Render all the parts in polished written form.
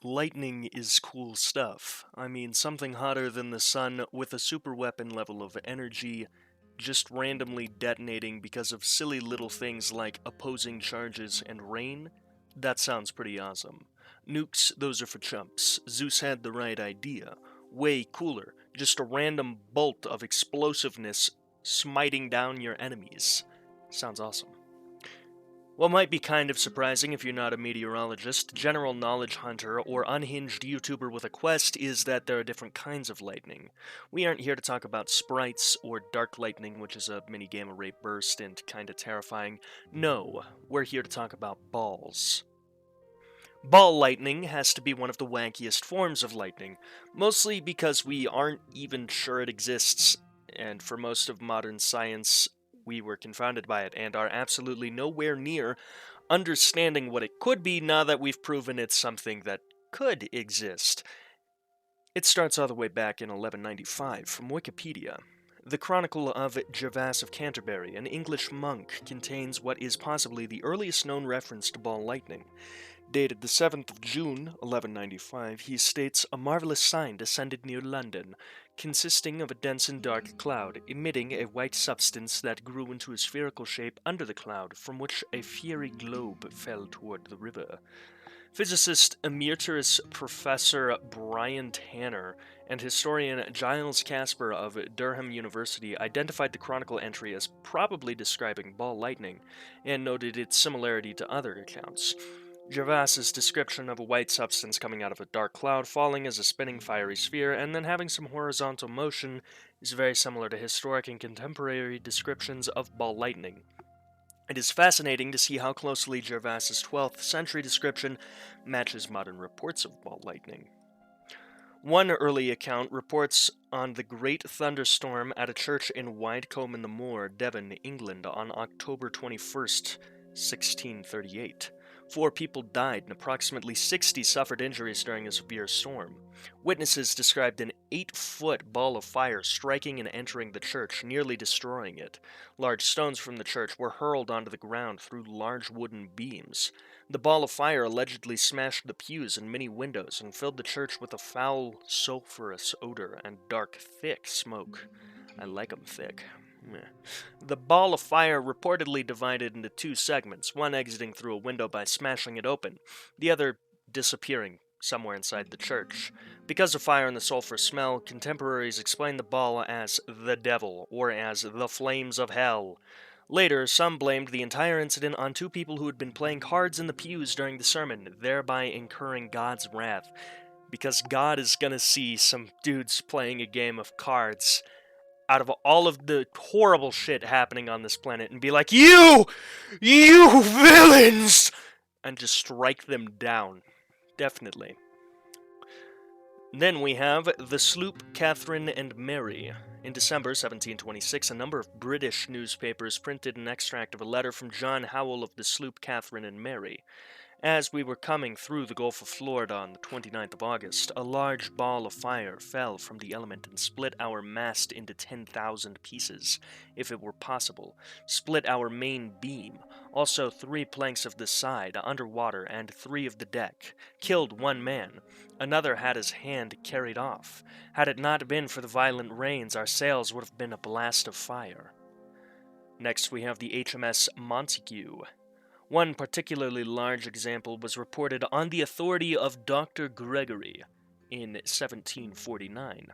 Lightning is cool stuff. I mean, something hotter than the sun with a super weapon level of energy just randomly detonating because of silly little things like opposing charges and rain? That sounds pretty awesome. Nukes, those are for chumps. Zeus had the right idea. Way cooler. Just a random bolt of explosiveness smiting down your enemies. Sounds awesome. What might be kind of surprising if you're not a meteorologist, general knowledge hunter, or unhinged YouTuber with a quest is that there are different kinds of lightning. We aren't here to talk about sprites or dark lightning, which is a mini gamma ray burst and kinda terrifying. No, we're here to talk about balls. Ball lightning has to be one of the wankiest forms of lightning, mostly because we aren't even sure it exists, and for most of modern science, we were confounded by it and are absolutely nowhere near understanding what it could be now that we've proven it's something that could exist. It starts all the way back in 1195 from Wikipedia. The Chronicle of Gervase of Canterbury, an English monk, contains what is possibly the earliest known reference to ball lightning. Dated the 7th of June, 1195, he states, "A marvelous sign descended near London, consisting of a dense and dark cloud, emitting a white substance that grew into a spherical shape under the cloud, from which a fiery globe fell toward the river." Physicist Emeritus Professor Brian Tanner and historian Giles Casper of Durham University identified the Chronicle entry as probably describing ball lightning, and noted its similarity to other accounts. Gervase's description of a white substance coming out of a dark cloud, falling as a spinning fiery sphere, and then having some horizontal motion is very similar to historic and contemporary descriptions of ball lightning. It is fascinating to see how closely Gervase's 12th century description matches modern reports of ball lightning. One early account reports on the great thunderstorm at a church in Widecombe-in-the-Moor, Devon, England, on October 21st, 1638. 4 people died and approximately 60 suffered injuries during a severe storm. Witnesses described an 8-foot ball of fire striking and entering the church, nearly destroying it. Large stones from the church were hurled onto the ground through large wooden beams. The ball of fire allegedly smashed the pews and many windows and filled the church with a foul, sulphurous odor and dark, thick smoke. I like 'em thick. Meh. The ball of fire reportedly divided into 2 segments, one exiting through a window by smashing it open, the other disappearing somewhere inside the church. Because of fire and the sulfur smell, contemporaries explain the ball as the devil, or as the flames of hell. Later, some blamed the entire incident on 2 people who had been playing cards in the pews during the sermon, thereby incurring God's wrath. Because God is gonna see some dudes playing a game of cards out of all of the horrible shit happening on this planet and be like, You villains! And just strike them down. Definitely. Then we have the sloop Catherine and Mary. In December 1726, a number of British newspapers printed an extract of a letter from John Howell of the sloop Catherine and Mary. As we were coming through the Gulf of Florida on the 29th of August, a large ball of fire fell from the element and split our mast into 10,000 pieces, if it were possible, split our main beam, also 3 planks of the side, underwater, and 3 of the deck, killed 1 man. Another had his hand carried off. Had it not been for the violent rains, our sails would have been a blast of fire. Next we have the HMS Montague. One particularly large example was reported on the authority of Dr. Gregory in 1749.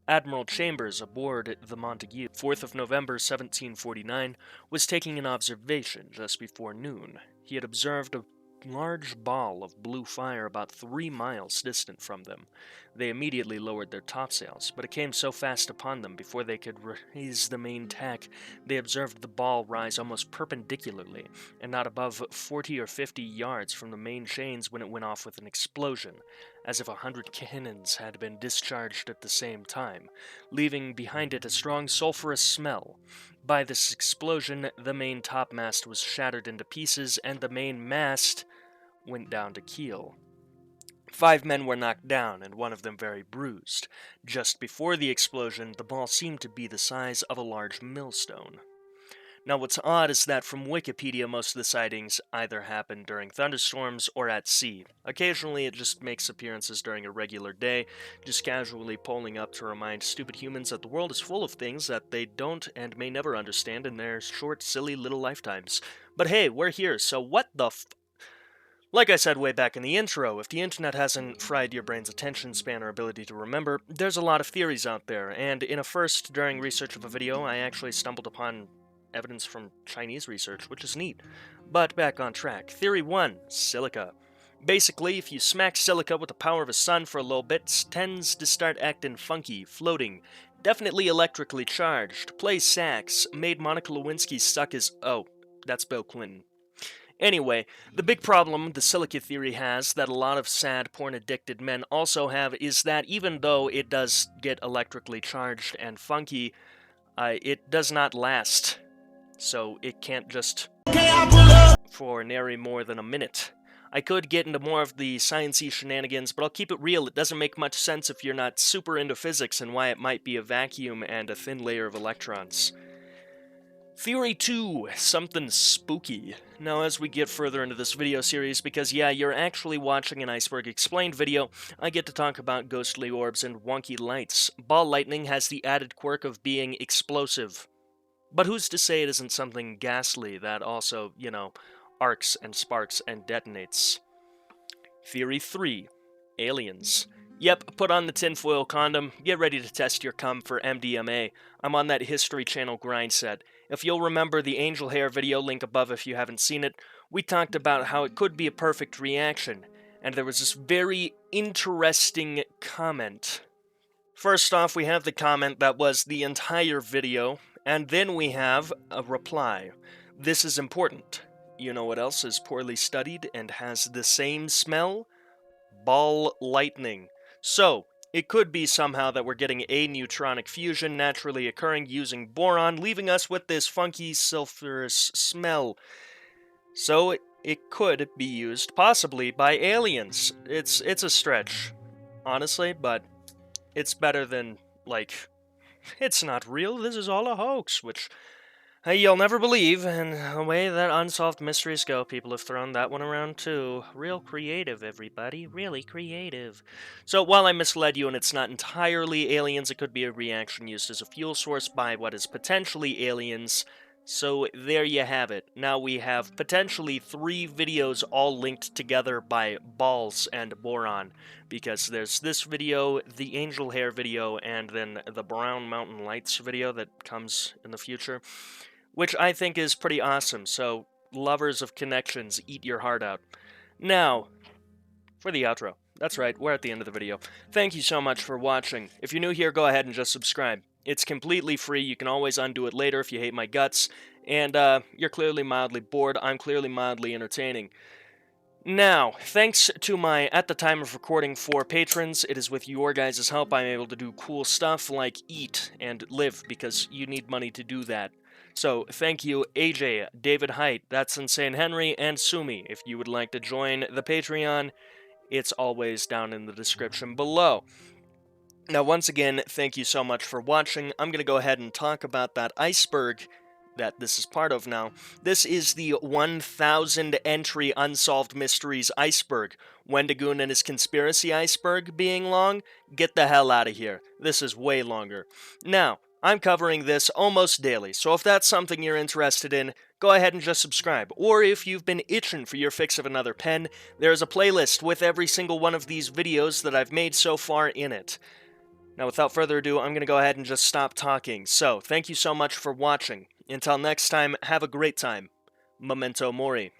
Admiral Chambers aboard the Montague, 4th of November 1749, was taking an observation just before noon. He had observed a large ball of blue fire about 3 miles distant from them. They immediately lowered their topsails, but it came so fast upon them before they could raise the main tack, they observed the ball rise almost perpendicularly, and not above 40 or 50 yards from the main chains when it went off with an explosion, as if 100 cannons had been discharged at the same time, leaving behind it a strong sulphurous smell. By this explosion, the main topmast was shattered into pieces, and the main mast went down to keel. 5 men were knocked down, and one of them very bruised. Just before the explosion, the ball seemed to be the size of a large millstone. Now, what's odd is that from Wikipedia, most of the sightings either happen during thunderstorms or at sea. Occasionally, it just makes appearances during a regular day, just casually pulling up to remind stupid humans that the world is full of things that they don't and may never understand in their short, silly little lifetimes. But hey, we're here, so what the Like I said way back in the intro, if the internet hasn't fried your brain's attention span or ability to remember, there's a lot of theories out there, and in a first, during research of a video, I actually stumbled upon evidence from Chinese research, which is neat. But back on track. Theory 1, silica. Basically, if you smack silica with the power of a sun for a little bit, it tends to start acting funky, floating, definitely electrically charged, plays sax, made Monica Lewinsky suck his... oh, that's Bill Clinton. Anyway, the big problem the silica theory has, that a lot of sad porn-addicted men also have, is that even though it does get electrically charged and funky, it does not last. So it can't just for nary more than a minute. I could get into more of the sciencey shenanigans, but I'll keep it real. It doesn't make much sense if you're not super into physics and why it might be a vacuum and a thin layer of electrons. Theory 2, something spooky. Now, as we get further into this video series, because yeah, you're actually watching an Iceberg Explained video, I get to talk about ghostly orbs and wonky lights. Ball lightning has the added quirk of being explosive. But who's to say it isn't something ghastly that also, arcs and sparks and detonates? Theory 3, aliens. Yep, put on the tinfoil condom, get ready to test your cum for MDMA. I'm on that History Channel grind set. If you'll remember the angel hair video, link above if you haven't seen it, we talked about how it could be a perfect reaction, and there was this very interesting comment. First off, we have the comment that was the entire video, and then we have a reply. This is important. You know what else is poorly studied and has the same smell? Ball lightning. So, it could be somehow that we're getting a neutronic fusion naturally occurring using boron, leaving us with this funky sulfurous smell. So, it could be used possibly by aliens. It's a stretch, honestly, but it's better than, it's not real, this is all a hoax, which you'll never believe, and the way that unsolved mysteries go, people have thrown that one around too. Real creative, everybody, really creative. So while I misled you and it's not entirely aliens, it could be a reaction used as a fuel source by what is potentially aliens. So there you have it. Now we have potentially 3 videos all linked together by balls and boron, because there's this video, the angel hair video, and then the brown mountain lights video that comes in the future, which I think is pretty awesome. So lovers of connections, eat your heart out. Now, for the outro. That's right, we're at the end of the video. Thank you so much for watching. If you're new here, go ahead and just subscribe. It's completely free, you can always undo it later if you hate my guts, and you're clearly mildly bored, I'm clearly mildly entertaining. Now, thanks to my, at the time of recording, 4 patrons, it is with your guys' help I'm able to do cool stuff like eat and live, because you need money to do that. So, thank you, AJ, David Height, That's Insane Henry, and Sumi. If you would like to join the Patreon, it's always down in the description below. Now, once again, thank you so much for watching. I'm going to go ahead and talk about that iceberg that this is part of now. This is the 1,000 entry Unsolved Mysteries iceberg. Wendigoon and his conspiracy iceberg being long? Get the hell out of here. This is way longer. Now, I'm covering this almost daily, so if that's something you're interested in, go ahead and just subscribe. Or if you've been itching for your fix of another pen, there's a playlist with every single one of these videos that I've made so far in it. Now, without further ado, I'm going to go ahead and just stop talking. So, thank you so much for watching. Until next time, have a great time. Memento Mori.